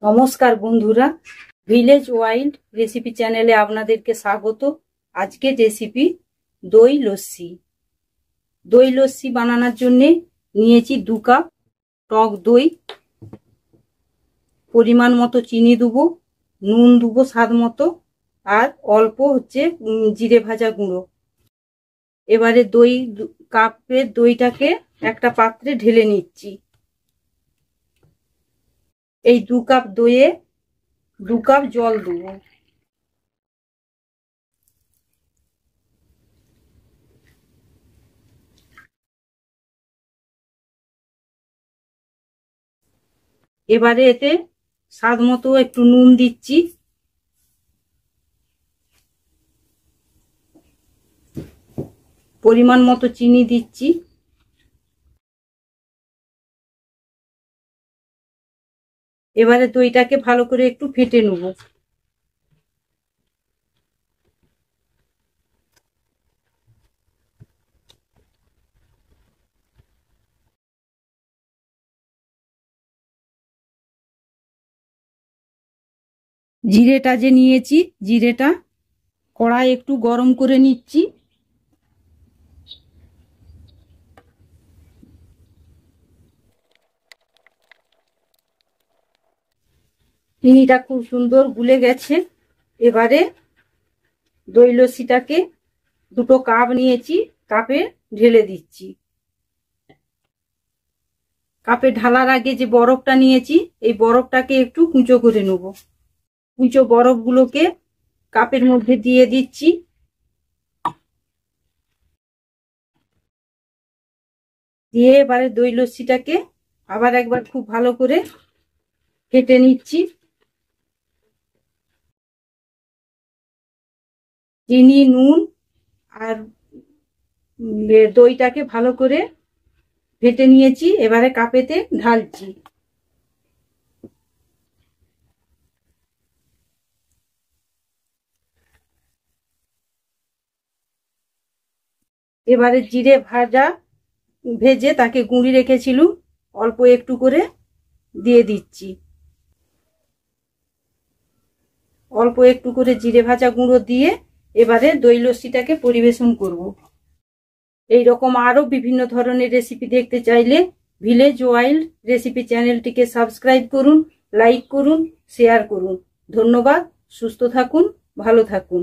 নমস্কার বন্ধুরা, village wild recipe চ্যানেলে আপনাদেরকে স্বাগত। আজকের রেসিপি দই লস্যি। দই লস্যি বানানোর জন্য নিয়েছি 2 কাপ টক দই, পরিমাণ মতো চিনি দেবো, নুন দেবো স্বাদ মতো, আর অল্প জিরে ভাজা গুঁড়ো। এবারে কাপের দইটাকে একটা পাত্রে ঢেলে নিচ্ছি। এই 2 কাপ দইয়ে 2 কাপ জল দেবো। এবারে এতে স্বাদ মতো একটু নুন দিচ্ছি, পরিমাণ মতো চিনি দিচ্ছি। এবারে দইটাকে ভালো করে একটু ফেটে নেব। জিরেটা যে নিয়েছি, জিরেটা কড়াই একটু গরম করে নিচ্ছি। চিনিটা খুব সুন্দর গুলে গেছে। এবারে দই লস্যিটাকে 2 কাপ নিয়েছি, কাপে ঢেলে দিচ্ছি। কাপে ঢালার আগে যে বরফটা নিয়েছি, এই বরফটাকে একটু কুঁচো করে নেব। কুঁচো বরফগুলোকে কাপের মধ্যে দিয়ে দিচ্ছি। দিয়ে এবারে দই লস্যিটাকে আবার একবার খুব ভালো করে ফেটে নিচ্ছি। চিনি, নুন আর দইটাকে ভালো করে ফেটে নিয়েছি। এবারে কাপেতে ঢালছি। এবারে জিরে ভেজে তাকে গুঁড়ি রেখেছিলুম, অল্প একটু করে দিয়ে দিচ্ছি। অল্প একটু করে জিরে ভাজা গুঁড়ো দিয়ে এবারে দই লস্যিটাকে পরিবেশন করব। এই রকম আরো বিভিন্ন ধরনের রেসিপি দেখতে চাইলে ভিলেজ ওয়াইল্ড রেসিপি চ্যানেলটিকে সাবস্ক্রাইব করুন, লাইক করুন, শেয়ার করুন। ধন্যবাদ। সুস্থ থাকুন, ভালো থাকুন।